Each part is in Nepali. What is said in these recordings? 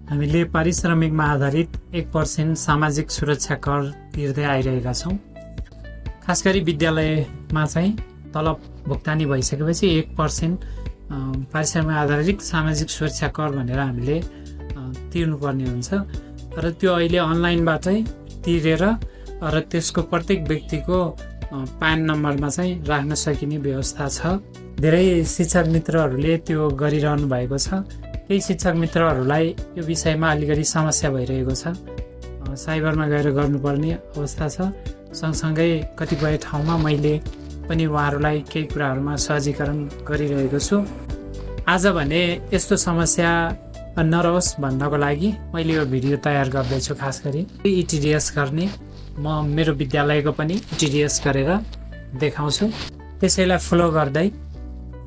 हामीले पारिश्रमिकमा आधारित 1% सामाजिक सुरक्षा कर तिर्दै आइरहेका छौँ। खास गरी विद्यालयमा चाहिँ तलब भुक्तानी भइसकेपछि 1% पारिश्रमिक आधारित सामाजिक सुरक्षा कर भनेर हामीले तिर्नुपर्ने हुन्छ र त्यो अहिले अनलाइनबाटै तिरेर र त्यसको प्रत्येक व्यक्तिको पान नम्बरमा चाहिँ राख्न सकिने व्यवस्था छ। धेरै शिक्षक मित्रहरूले त्यो गरिरहनु भएको छ। केही शिक्षक मित्रहरूलाई यो विषयमा अलिकति समस्या भइरहेको छ, साइबरमा गएर गर्नुपर्ने अवस्था छ। सँगसँगै कतिपय ठाउँमा मैले पनि उहाँहरूलाई केही कुराहरूमा सहजीकरण गरिरहेको छु। आज भने यस्तो समस्या नरहोस् भन्नको लागि मैले यो भिडियो तयार गर्दैछु। खास गरी इटिडिएस गर्ने म मेरो विद्यालयको पनि इटिडिएस गरेर देखाउँछु। त्यसैलाई फलो गर्दै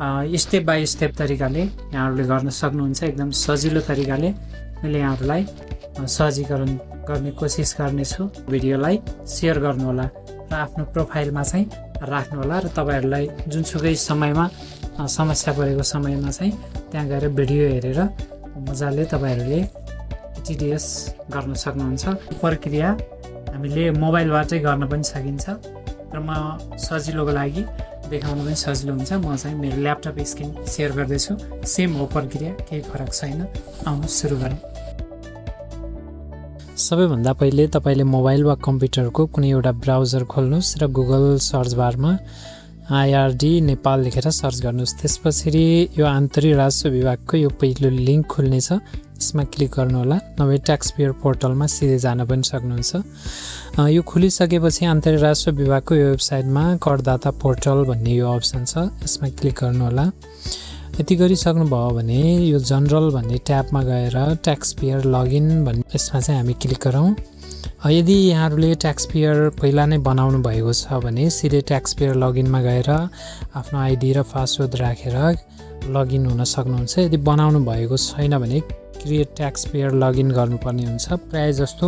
स्टेप बाई स्टेप तरिकाले यहाँहरूले गर्न सक्नुहुन्छ। एकदम सजिलो तरिकाले मैले यहाँहरूलाई सहजीकरण गर्ने कोसिस गर्नेछु। भिडियोलाई सेयर गर्नुहोला र आफ्नो प्रोफाइलमा चाहिँ राख्नुहोला र तपाईँहरूलाई जुनसुकै समयमा समस्या परेको समयमा चाहिँ त्यहाँ गएर भिडियो हेरेर मजाले तपाईँहरूले इटिडिएस गर्न सक्नुहुन्छ। प्रक्रिया हामीले मोबाइलबाटै गर्न पनि सकिन्छ र म सजिलोको लागि देखाउन पनि सजिलो हुन्छ। म चाहिँ मेरो ल्यापटप स्क्रिन सेयर गर्दैछु। सेम हो प्रक्रिया, केही फरक छैन। आउनुहोस् सुरु गरौँ। सबैभन्दा पहिले तपाईँले मोबाइल वा कम्प्युटरको कुनै एउटा ब्राउजर खोल्नुहोस् र गुगल सर्च बारमा IRD नेपाल लेखेर सर्च गर्नुहोस्। त्यसपछि यो आन्तरिक राजस्व विभागको यो पहिलो लिङ्क खुल्नेछ, यसमा क्लिक गर्नुहोला। नभए ट्याक्स पेयर पोर्टलमा सिधै जान पनि सक्नुहुन्छ। यो खुलिसकेपछि आन्तरिक राजस्व विभागको यो वेबसाइटमा करदाता पोर्टल भन्ने यो अप्सन छ, यसमा क्लिक गर्नुहोला। यति गरिसक्नुभयो भने यो जनरल भन्ने ट्याबमा गएर ट्याक्स पेयर लगइन भन्ने यसमा चाहिँ हामी क्लिक गरौँ। यदि यहाँहरूले ट्याक्स पेयर पहिला नै बनाउनु भएको छ भने सिधै ट्याक्स पेयर लगइनमा गएर आफ्नो आइडी र पासवर्ड राखेर लगइन हुन सक्नुहुन्छ। यदि बनाउनु भएको छैन भने क्रिएट ट्याक्स पेयर लगइन गर्नुपर्ने हुन्छ। प्रायः जस्तो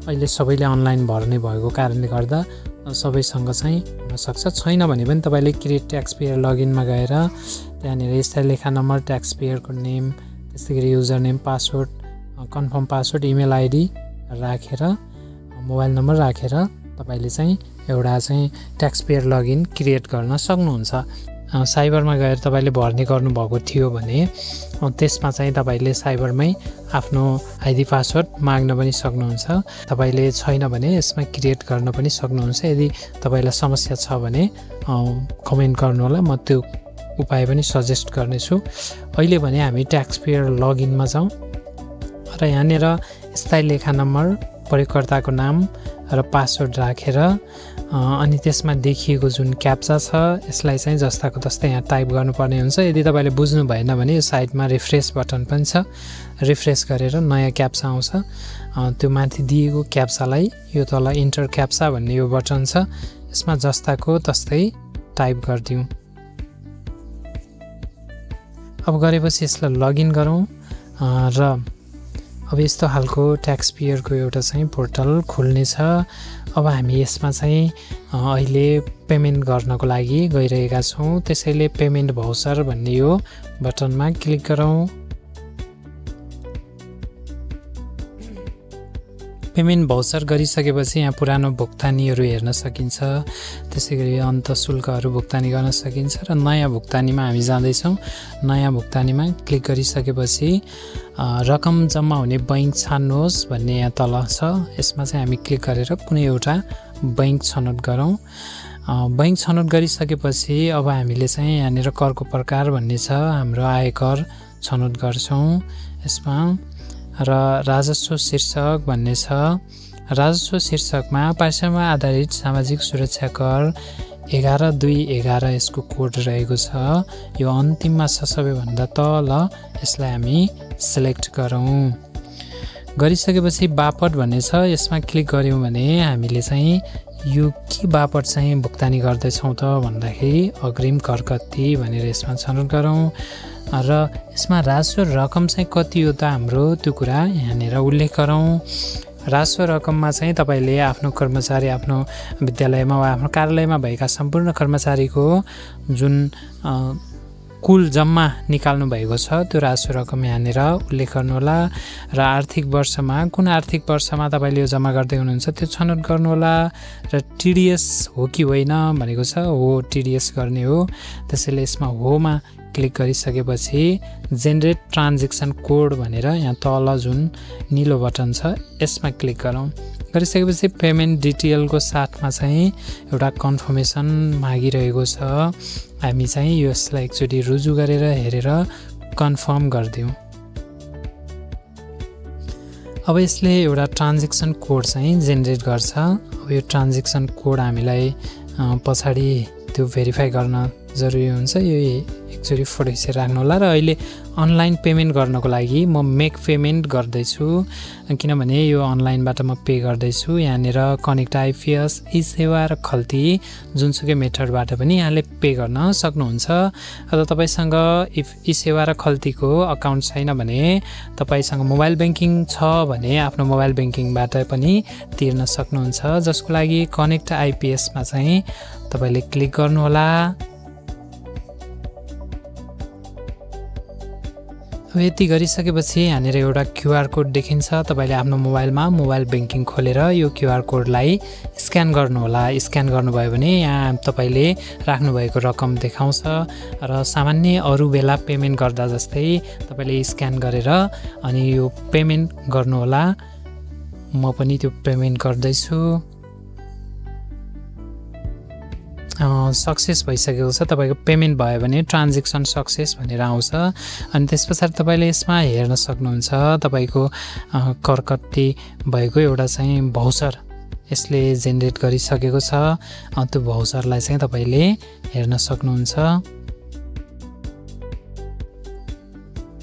अहिले सबैले अनलाइन भर्ने भएको कारणले गर्दा सबैसँग चाहिँ हुनसक्छ। छैन भने पनि तपाईँले क्रिएट ट्याक्स पेयर लगइनमा गएर त्यहाँनिर स्थायी लेखा नम्बर, ट्याक्स पेयरको नेम, त्यस्तै गरी user name, password, confirm password, email ID राखेर मोबाइल नम्बर राखेर तपाईँले चाहिँ एउटा चाहिँ ट्याक्स पेयर लगइन क्रिएट गर्न सक्नुहुन्छ। साइबरमा गएर तपाईँले भर्ने गर्नुभएको थियो भने त्यसमा चाहिँ तपाईँले साइबरमै आफ्नो आइडी पासवर्ड माग्न पनि सक्नुहुन्छ। तपाईँले छैन भने यसमा क्रिएट गर्न पनि सक्नुहुन्छ। यदि तपाईँलाई समस्या छ भने कमेन्ट गर्नुहोला, म त्यो उपाय पनि सजेस्ट गर्नेछु। अहिले भने हामी ट्याक्स पेयर लगइनमा जाउँ र यहाँनिर स्थायी लेखा नम्बर, प्रयोगकर्ताको नाम र पासवर्ड राखेर अनि त्यसमा देखिएको जुन क्याप्चा छ यसलाई चाहिँ जस्ताको तस्तै यहाँ टाइप गर्नुपर्ने हुन्छ। यदि तपाईँले बुझ्नु भएन भने यो साइडमा रिफ्रेस बटन पनि छ, रिफ्रेस गरेर नयाँ क्याप्चा आउँछ। त्यो माथि दिएको क्याप्चालाई यो तल इन्टर क्याप्चा भन्ने यो बटन छ, यसमा जस्ताको तस्तै टाइप गरिदिउँ। अब गरेपछि यसलाई लगइन गरौँ र अब यस्तो खालको ट्याक्स पेयरको एउटा चाहिँ पोर्टल खुल्नेछ। अब हामी यसमा चाहिँ अहिले पेमेन्ट गर्नको लागि गइरहेका छौँ। त्यसैले पेमेन्ट भाउचर भन्ने यो बटनमा क्लिक गरौँ। पेमेन्ट भाउचर गरिसकेपछि यहाँ पुरानो भुक्तानीहरू हेर्न सकिन्छ, त्यसै गरी अन्त शुल्कहरू भुक्तानी गर्न सकिन्छ र नयाँ भुक्तानीमा हामी जाँदैछौँ। नयाँ भुक्तानीमा क्लिक गरिसकेपछि रकम जम्मा हुने बैङ्क छान्नुहोस् भन्ने यहाँ तल छ, यसमा चाहिँ हामी क्लिक गरेर कुनै एउटा बैङ्क छनौट गरौँ। बैङ्क छनौट गरिसकेपछि अब हामीले चाहिँ यहाँनिर करको प्रकार भन्ने छ, हाम्रो आयकर छनौट गर्छौँ यसमा र राजस्व शीर्षक भन्ने छ। राजस्व शीर्षकमा पारिश्रमिक आधारित सामाजिक सुरक्षा कर 11/2/11 यसको कोड रहेको छ। यो अन्तिममा छ सबैभन्दा तल, यसलाई हामी सिलेक्ट गरौँ। गरिसकेपछि बापत भन्ने छ, यसमा क्लिक गऱ्यौँ भने हामीले चाहिँ यो के बापत चाहिँ भुक्तानी गर्दैछौँ त भन्दाखेरि अग्रिम कर कति भनेर यसमा छनौट गरौँ र यसमा राजस्व रकम चाहिँ कति हो त हाम्रो त्यो कुरा यहाँनिर उल्लेख गरौँ। राजस्व रकममा चाहिँ तपाईँले आफ्नो कर्मचारी, आफ्नो विद्यालयमा वा आफ्नो कार्यालयमा भएका सम्पूर्ण कर्मचारीको जुन कुल जम्मा निकाल्नु भएको छ त्यो राशि रकम यहाँनिर उल्लेख गर्नुहोला र आर्थिक वर्षमा कुन आर्थिक वर्षमा तपाईँले यो जम्मा गर्दै हुनुहुन्छ त्यो छनौट गर्नुहोला र टिडिएस हो कि होइन भनेको छ हो टिडिएस गर्ने हो त्यसैले यसमा होमा क्लिक गरिसकेपछि जेनेरेट ट्रान्जेक्सन कोड भनेर यहाँ तल जुन निलो बटन छ यसमा क्लिक गरौँ गरिसकेपछि पेमेन्ट डिटेलको साथमा चाहिँ एउटा कन्फर्मेसन मागिरहेको छ हामी चाहिँ यसलाई एकचोटि रुजु गरेर हेरेर कन्फर्म गरिदिउँ अब यसले एउटा ट्रान्जेक्सन कोड चाहिँ जेनेरेट गर्छ अब यो ट्रान्जेक्सन कोड हामीलाई पछाडि त्यो भेरिफाई गर्न जरुरी हुन्छ यो एकचोटि फोटो खिचेर राख्नु होला र अहिले अनलाइन पेमेन्ट गर्नको लागि म मेक पेमेन्ट गर्दैछु किनभने यो अनलाइनबाट म पे गर्दैछु यहाँनिर कनेक्ट आइपिएस ई सेवा र खल्ती जुनसुकै मेथडबाट पनि यहाँले पे गर्न सक्नुहुन्छ र तपाईसँग इफ ई सेवा र खल्तीको अकाउन्ट छैन भने तपाईसँग मोबाइल ब्याङ्किङ छ भने आफ्नो मोबाइल ब्याङ्किङबाट पनि तिर्न सक्नुहुन्छ जसको लागि कनेक्ट आइपिएसमा चाहिँ तपाईले क्लिक गर्नुहोला अब यति गरिसकेपछि यहाँनिर एउटा क्युआर कोड देखिन्छ तपाईले आफ्नो मोबाइलमा मोबाइल ब्याङ्किङ खोलेर यो क्युआर कोडलाई स्क्यान गर्नुहोला स्क्यान गर्नुभयो भने यहाँ तपाईले राख्नुभएको रकम देखाउँछ र सामान्य अरू बेला पेमेन्ट गर्दा जस्तै तपाईले स्क्यान गरेर अनि यो पेमेन्ट गर्नुहोला म पनि त्यो पेमेन्ट गर्दैछु सक्सेस भइसकेको छ तपाईको पेमेन्ट भयो भने ट्रान्जेक्सन सक्सेस भनेर आउँछ अनि त्यसपछि तपाईले यसमा हेर्न सक्नुहुन्छ तपाईको कर कति भएको एउटा चाहिँ भौचर यसले जेनेरेट गरिसकेको छ त्यो भौचरलाई चाहिँ तपाईले हेर्न सक्नुहुन्छ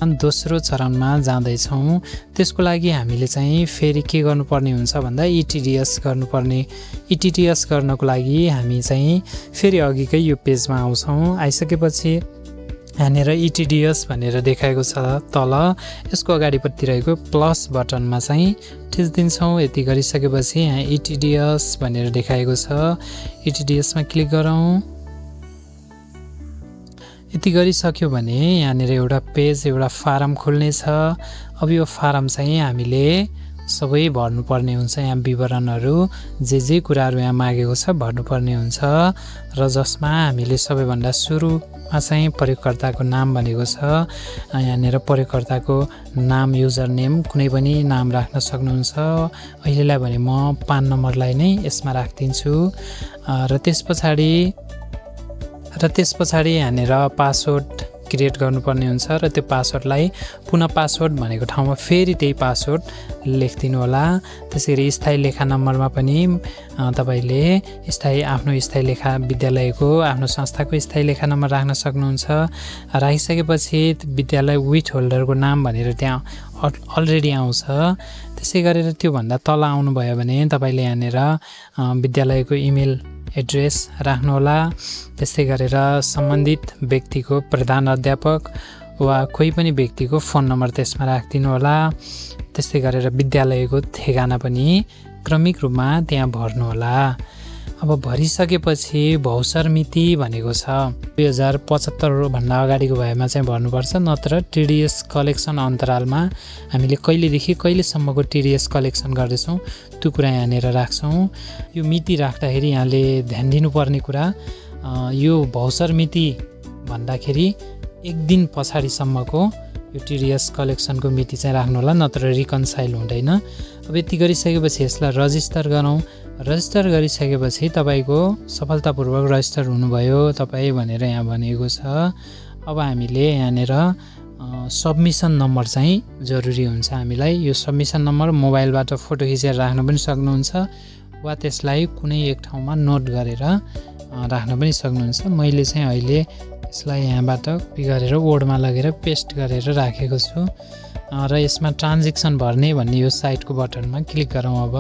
अनि दोस्रो चरणमा जाँदैछौँ त्यसको लागि हामीले चाहिँ फेरि के गर्नुपर्ने हुन्छ भन्दा इटिडिएस गर्नुपर्ने इटिडिएस गर्नको लागि हामी चाहिँ फेरि अघिकै यो पेजमा आउँछौँ आइसकेपछि यहाँनिर इटिडिएस भनेर देखाएको छ तल यसको अगाडिपट्टि रहेको प्लस बटनमा चाहिँ थिच्दिन्छौँ यति गरिसकेपछि यहाँ इटिडिएस भनेर देखाएको छ इटिडिएसमा क्लिक गरौँ यति गरिसक्यो भने यहाँनिर एउटा पेज एउटा फारम खुल्नेछ अब यो फारम चाहिँ हामीले सबै भर्नुपर्ने हुन्छ यहाँ विवरणहरू जे कुराहरू यहाँ मागेको छ भर्नुपर्ने हुन्छ र जसमा हामीले सबैभन्दा सुरुमा चाहिँ प्रयोगकर्ताको नाम भनेको छ यहाँनिर प्रयोगकर्ताको नाम युजर नेम कुनै पनि नाम राख्न सक्नुहुन्छ अहिलेलाई भने म पान नम्बरलाई नै यसमा राख्दिन्छु र त्यस पछाडि यहाँनिर पासवर्ड क्रिएट गर्नुपर्ने हुन्छ र त्यो पासवर्डलाई पुनः पासवर्ड भनेको ठाउँमा फेरि त्यही पासवर्ड लेखिदिनु होला त्यसरी स्थायी लेखा नम्बरमा पनि तपाईले आफ्नो स्थायी लेखा विद्यालयको आफ्नो संस्थाको स्थायी लेखा नम्बर राख्न सक्नुहुन्छ राखिसकेपछि विद्यालय विथ होल्डरको नाम भनेर त्यहाँ अलरेडी आउँछ त्यसै गरेर त्यो भन्दा तल आउनुभयो भने तपाईले यहाँनिर विद्यालयको इमेल एड्रेस राख्नुहोला त्यस्तै गरेर सम्बन्धित व्यक्तिको प्रधान अध्यापक वा कोही पनि व्यक्तिको फोन नम्बर त्यसमा राखिदिनु होला त्यस्तै गरेर विद्यालयको ठेगाना पनि क्रमिक रूपमा त्यहाँ भर्नुहोला अब भरिसकेपछि भौचर मिति भनेको छ 2075 भन्दा अगाडिको भएमा चाहिँ भर्नुपर्छ नत्र टिडिएस कलेक्सन अन्तरालमा हामीले कहिलेदेखि कहिलेसम्मको टिडिएस कलेक्सन गर्दैछौँ त्यो कुरा यहाँनिर राख्छौँ यो मिति राख्दाखेरि यहाँले ध्यान दिनुपर्ने कुरा यो भौचर मिति भन्दाखेरि एक दिन पछाडिसम्मको यो टिडिएस कलेक्सनको मिति चाहिँ राख्नु होला नत्र रिकन्साइल हुँदैन अब यति गरिसकेपछि यसलाई रजिस्टर गरौँ रजिस्टर गरिसकेपछि तपाईको सफलतापूर्वक रजिस्टर हुनुभयो तपाईँ भनेर यहाँ भनेको छ अब हामीले यहाँनिर सबमिसन नम्बर चाहिँ जरुरी हुन्छ हामीलाई यो सबमिसन नम्बर मोबाइलबाट फोटो खिचेर राख्न पनि सक्नुहुन्छ वा त्यसलाई कुनै एक ठाउँमा नोट गरेर राख्न पनि सक्नुहुन्छ मैले चाहिँ अहिले यसलाई यहाँबाट कपी गरेर वर्डमा लगेर पेस्ट गरेर राखेको छु र यसमा ट्रान्जेक्सन भर्ने भन्ने यो साइटको बटनमा क्लिक गरौँ अब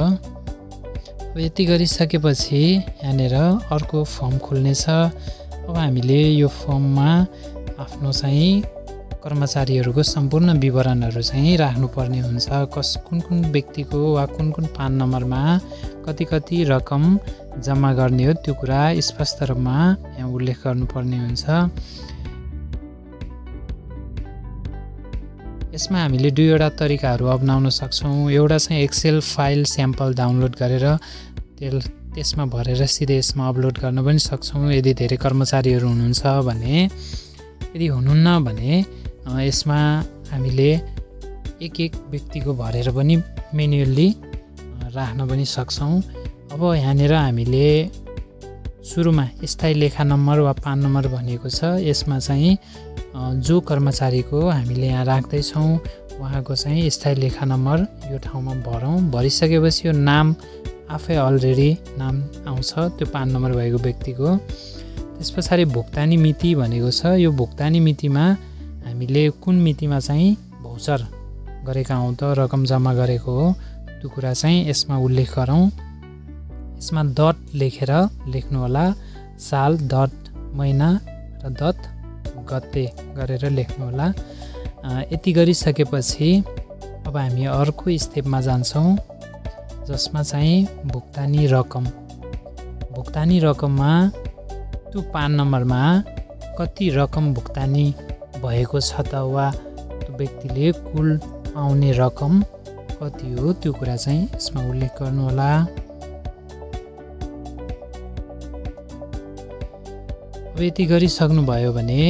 यति गरिसकेपछि यहाँनिर अर्को फर्म खुल्नेछ अब हामीले यो फर्ममा आफ्नो चाहिँ कर्मचारीहरूको सम्पूर्ण विवरणहरू चाहिँ राख्नुपर्ने हुन्छ कुन व्यक्तिको वा कुन पान नम्बरमा कति रकम जम्मा गर्ने हो त्यो कुरा स्पष्ट रूपमा यहाँ उल्लेख गर्नुपर्ने हुन्छ यसमा हामीले दुईवटा तरिकाहरू अपनाउन सक्छौँ। एउटा चाहिँ एक्सेल फाइल स्याम्पल डाउनलोड गरेर त्यसमा भरेर सिधै यसमा अपलोड गर्न पनि सक्छौँ यदि धेरै कर्मचारीहरू हुनुहुन्छ भने। यदि हुनुहुन्न भने यसमा हामीले एक व्यक्तिको भरेर पनि मेन्युअली राख्न पनि सक्छौँ। अब यहाँनिर हामीले सुरुमा स्थायी लेखा नम्बर वा पान नम्बर भनिएको छ। यसमा चाहिँ जो कर्मचारीको हामीले यहाँ राख्दैछौँ उहाँको चाहिँ स्थायी लेखा नम्बर यो ठाउँमा भरौँ। भरिसकेपछि यो नाम आफै अलरेडी नाम आउँछ त्यो पान नम्बर भएको व्यक्तिको। त्यस पछाडि भुक्तानी मिति भनेको छ। यो भुक्तानी मितिमा हामीले कुन मितिमा चाहिँ भौचर गरेका हौँ त रकम जम्मा गरेको हो त्यो कुरा चाहिँ यसमा उल्लेख गरौँ। यसमा दट लेखेर लेख्नुहोला, साल, दट महिना र दट गते गरेर लेख्नुहोला। यति गरिसकेपछि अब हामी अर्को स्टेपमा जान्छौँ जसमा चाहिँ भुक्तानी रकममा त्यो पान नम्बरमा कति रकम भुक्तानी भएको छ त वा त्यो व्यक्तिले कुल पाउने रकम कति हो त्यो कुरा चाहिँ यसमा उल्लेख गर्नुहोला। अब यति गरिसक्नुभयो भने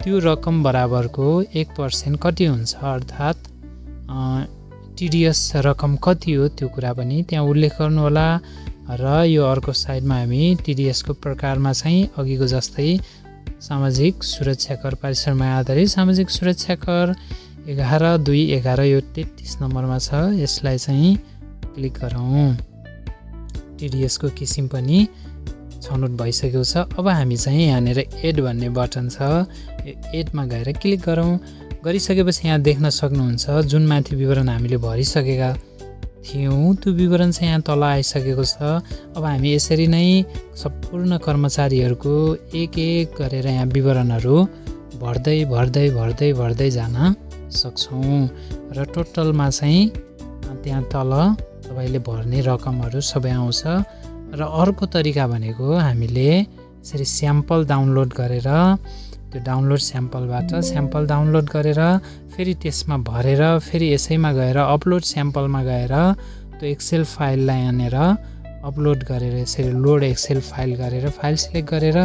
त्यो रकम बराबरको 1% कति हुन्छ अर्थात् टिडिएस रकम कति हो त्यो कुरा पनि त्यहाँ उल्लेख गर्नुहोला। र यो अर्को साइडमा हामी टिडिएसको प्रकारमा चाहिँ अघिको जस्तै सामाजिक सुरक्षा कर पारिश्रममा आधारित सामाजिक सुरक्षा कर 11/2/11 यो 33 नम्बरमा छ। यसलाई चाहिँ क्लिक गरौँ। टिडिएसको किसिम पनि छनौट भइसकेको छ। अब हामी चाहिँ यहाँनिर एड भन्ने बटन छ यो एडमा गएर क्लिक गरौँ। गरिसकेपछि यहाँ देख्न सक्नुहुन्छ जुन माथि विवरण हामीले भरिसकेका थियौँ त्यो विवरण चाहिँ यहाँ तल आइसकेको छ। अब हामी यसरी नै सम्पूर्ण कर्मचारीहरूको एक गरेर यहाँ विवरणहरू भर्दै जान सक्छौँ र टोटलमा चाहिँ त्यहाँ तल तपाईँले भर्ने रकमहरू सबै आउँछ। र अर्को तरिका भनेको हामीले यसरी स्याम्पल डाउनलोड गरेर त्यो डाउनलोड स्याम्पल डाउनलोड गरेर फेरि त्यसमा भरेर फेरि यसैमा गएर अपलोड स्याम्पलमा गएर त्यो एक्सेल फाइललाई यहाँनिर अपलोड गरेर यसरी लोड एक्सेल फाइल गरेर फाइल सिलेक्ट गरेर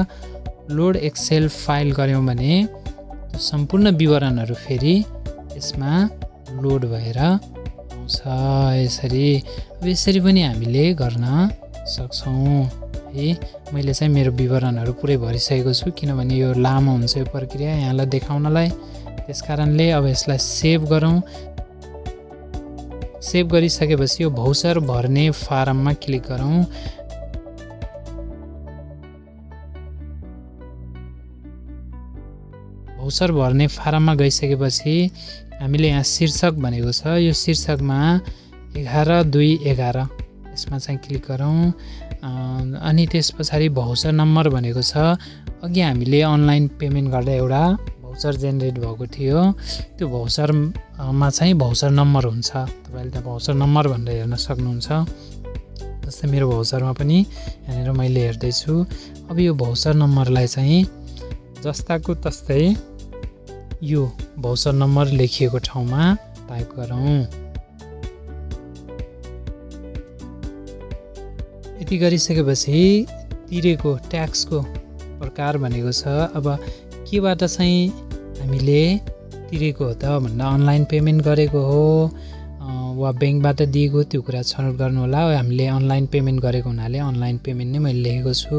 लोड एक्सेल फाइल गऱ्यौँ भने त्यो सम्पूर्ण विवरणहरू फेरि यसमा लोड भएर आउँछ। यसरी पनि हामीले गर्न सक्छौँ है। मैले चाहिँ मेरो विवरणहरू पुरै भरिसकेको छु किनभने यो लामो हुन्छ यो प्रक्रिया यहाँलाई देखाउनलाई। त्यस कारणले अब यसलाई सेभ गरौँ। सेभ गरिसकेपछि यो भौचर भर्ने फारममा क्लिक गरौँ। भौचर भर्ने फारममा गइसकेपछि हामीले यहाँ शीर्षक भनेको छ। यो शीर्षकमा 11/2/11 यसमा चाहिँ क्लिक गरौँ। अनि त्यस पछाडि भौचर नम्बर भनेको छ। अघि हामीले अनलाइन पेमेन्ट गर्दा एउटा भौचर जेनेरेट भएको थियो त्यो भौचरमा चाहिँ भौचर नम्बर हुन्छ। तपाईँले त्यहाँ भौचर नम्बर भनेर हेर्न सक्नुहुन्छ। जस्तै मेरो भौचरमा पनि यहाँनिर मैले हेर्दैछु। अब यो भौचर नम्बरलाई चाहिँ जस्ताको तस्तै यो भौचर नम्बर लेखिएको ठाउँमा टाइप गरौँ। यति गरिसकेपछि तिरेको ट्याक्सको प्रकार भनेको छ। अब केबाट चाहिँ हामीले तिरेको हो त भन्दा अनलाइन पेमेन्ट गरेको हो वा ब्याङ्कबाट दिएको त्यो कुरा छनौट गर्नुहोला। हामीले अनलाइन पेमेन्ट गरेको हुनाले अनलाइन पेमेन्ट नै मैले लेखेको छु।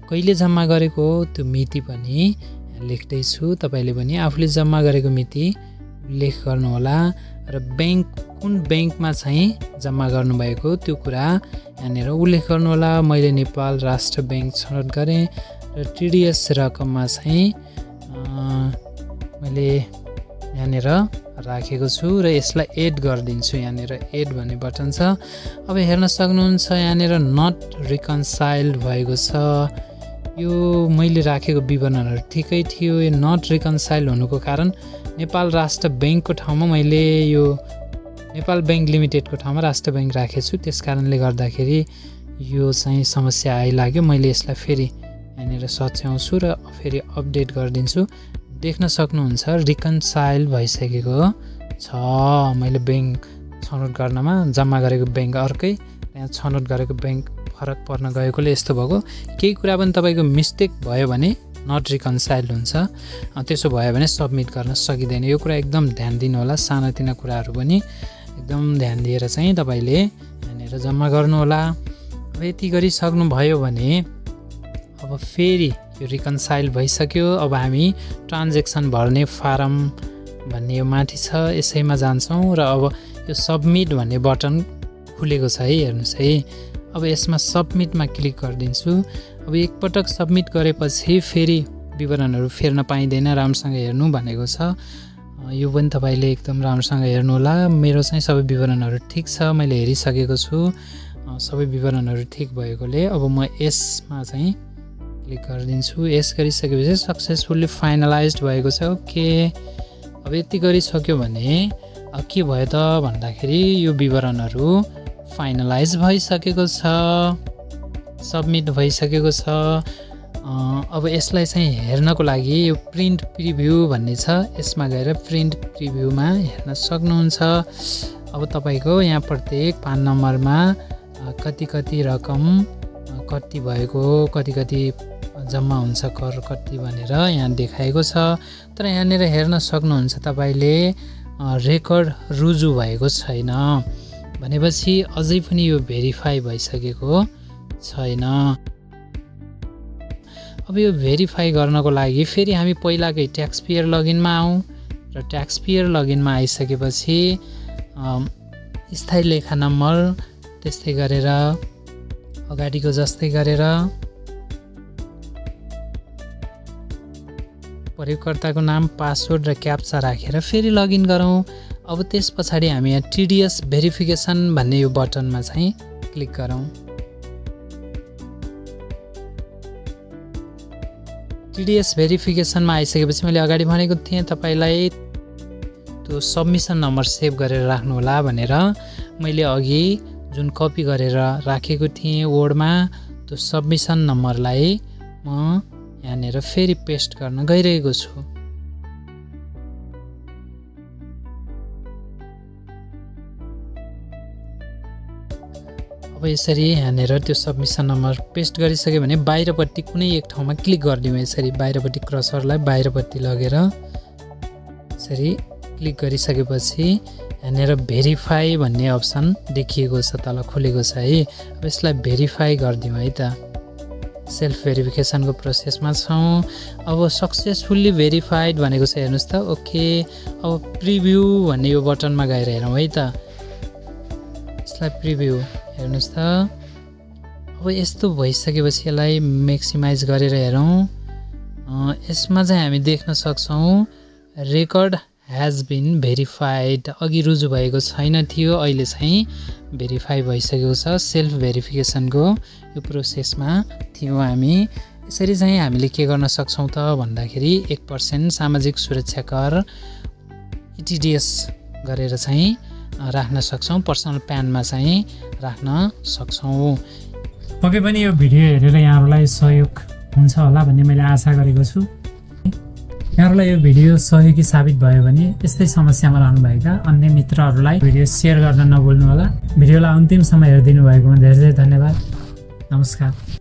कहिले जम्मा गरेको हो त्यो मिति पनि लेख्दैछु। तपाईँले पनि आफूले जम्मा गरेको मिति उल्लेख गर्नुहोला र कुन ब्याङ्कमा चाहिँ जम्मा गर्नुभएको त्यो कुरा यहाँनिर उल्लेख गर्नुहोला। मैले नेपाल राष्ट्र ब्याङ्क छनौट गरेँ र टिडिएस रकममा चाहिँ मैले यहाँनिर राखेको छु र यसलाई एड गरिदिन्छु। यहाँनिर एड भन्ने बटन छ। अब हेर्न सक्नुहुन्छ यहाँनिर नट रिकन्साइल्ड भएको छ। यो मैले राखेको विवरणहरू ठिकै थियो। यो नट रिकन्साइल्ड हुनुको कारण नेपाल राष्ट्र ब्याङ्कको ठाउँमा मैले यो नेपाल ब्याङ्क लिमिटेडको ठाउँमा राष्ट्र ब्याङ्क राखेको छु। त्यस कारणले गर्दाखेरि यो चाहिँ समस्या आइलाग्यो। मैले यसलाई फेरि यहाँनिर सच्याउँछु र फेरि अपडेट गरिदिन्छु। देख्न सक्नुहुन्छ रिकन्साइल भइसकेको छ, मैले ब्याङ्क छनौट गर्नमा जम्मा गरेको ब्याङ्क अर्कै, यहाँ छनौट गरेको ब्याङ्क फरक पर्न गएकोले यस्तो भएको। केही कुरा पनि तपाईँको मिस्टेक भयो भने नट रिकन्साइल्ड हुन्छ, त्यसो भयो भने सब्मिट गर्न सकिँदैन। यो कुरा एकदम ध्यान दिनु होला, सानातिना कुराहरू पनि एकदम ध्यान दिएर चाहिँ तपाईँले यहाँनिर जम्मा गर्नुहोला। अब यति गरिसक्नुभयो भने अब फेरि यो रिकन्साइल भइसक्यो। अब हामी ट्रान्जेक्सन भर्ने फारम भन्ने यो माथि छ, यसैमा जान्छौँ र अब यो सब्मिट भन्ने बटन खुलेको छ है, हेर्नुहोस् है। अब यसमा सब्मिटमा क्लिक गरिदिन्छु। अब एकपटक सब्मिट गरेपछि फेरि विवरणहरू फेर्न पाइँदैन, राम्रोसँग हेर्नु भनेको छ। यो पनि तपाईँले एकदम राम्रोसँग हेर्नु होला। मेरो चाहिँ सबै विवरणहरू ठिक छ, मैले हेरिसकेको छु, सबै विवरणहरू ठिक भएकोले अब म यसमा चाहिँ क्लिक गरिदिन्छु। यस गरिसकेपछि सक्सेसफुल्ली फाइनलाइज्ड भएको छ। ओके, अब यति गरिसक्यो भने के भयो त भन्दाखेरि यो विवरणहरू फाइनलाइज भइसकेको छ, सब्मिट भइसकेको छ। अब यसलाई चाहिँ हेर्नको लागि यो प्रिन्ट प्रिभ्यू भन्ने छ, यसमा गएर प्रिन्ट प्रिभ्यूमा हेर्न सक्नुहुन्छ। अब तपाईँको यहाँ प्रत्येक पान नम्बरमा कति कति रकम कति भएको, कति कति जम्मा हुन्छ कर कति भनेर यहाँ देखाएको छ। तर यहाँनिर हेर्न सक्नुहुन्छ तपाईँले रेकर्ड रुजु भएको छैन भनेपछि अझै पनि यो भेरिफाई भइसकेको छैन। अब यो भेरिफाई गर्नको लागि फेरि हामी पहिलाकै ट्याक्स पेयर लगइनमा आउँ र ट्याक्स पेयर लगइनमा आइसकेपछि स्थायी लेखा नम्बर त्यस्तै गरेर अगाडिको जस्तै गरेर प्रयोगकर्ताको नाम, पासवर्ड र क्याप्चा राखेर फेरि लगइन गरौँ। अब त्यस पछाडि हामी यहाँ टिडिएस भेरिफिकेसन भन्ने यो बटनमा चाहिँ क्लिक गरौँ। टिडिएस भेरिफिकेसनमा आइसकेपछि मैले अगाडि भनेको थिएँ तपाईँलाई त्यो सबमिसन नम्बर सेभ गरेर राख्नुहोला भनेर। मैले अघि जुन कपी गरेर राखेको थिएँ वर्डमा त्यो सबमिसन नम्बरलाई म यहाँनिर फेरि पेस्ट गर्न गइरहेको छु। अब यसरी यहाँनिर त्यो सबमिसन नम्बर पेस्ट गरिसक्यो भने बाहिरपट्टि कुनै एक ठाउँमा क्लिक गरिदिउँ। यसरी बाहिरपट्टि क्रसरलाई बाहिरपट्टि लगेर यसरी क्लिक गरिसकेपछि यहाँनिर भेरिफाई भन्ने अप्सन देखिएको छ, तल खुलेको छ है। अब यसलाई भेरिफाई गरिदिउँ है त। सेल्फ भेरिफिकेसनको प्रोसेसमा छौँ। अब सक्सेसफुल्ली भेरिफाइड भनेको छ, हेर्नुहोस् त। ओके, अब प्रिभ्यू भन्ने यो बटनमा गएर हेरौँ है त। यसलाई प्रिभ्यू हेर्नुहोस् त। अब यस्तो भइसकेपछि यसलाई म्याक्सिमाइज गरेर हेरौँ। यसमा चाहिँ हामी देख्न सक्छौँ रेकर्ड ह्याज बिन भेरिफाइड। अघि रुजु भएको छैन थियो, अहिले चाहिँ भेरिफाई भइसकेको छ। सेल्फ भेरिफिकेसनको यो प्रोसेसमा थियौँ हामी। यसरी चाहिँ हामीले के गर्न सक्छौँ त भन्दाखेरि 1% सामाजिक सुरक्षा कर टिडिएस गरेर चाहिँ राख्न सक्छौँ। पर्सनल प्यानमा चाहिँ राख्न सक्छौँ। पक्कै पनि यो भिडियो हेरेर यहाँहरूलाई सहयोग हुन्छ होला भन्ने मैले आशा गरेको छु। यहाँहरूलाई यो भिडियो सहयोगी साबित भयो भने यस्तै समस्यामा रहनुभएका अन्य मित्रहरूलाई भिडियो सेयर गर्न नभुल्नु होला। भिडियोलाई अन्तिमसम्म हेरिदिनु भएकोमा धेरै धेरै धन्यवाद। नमस्कार।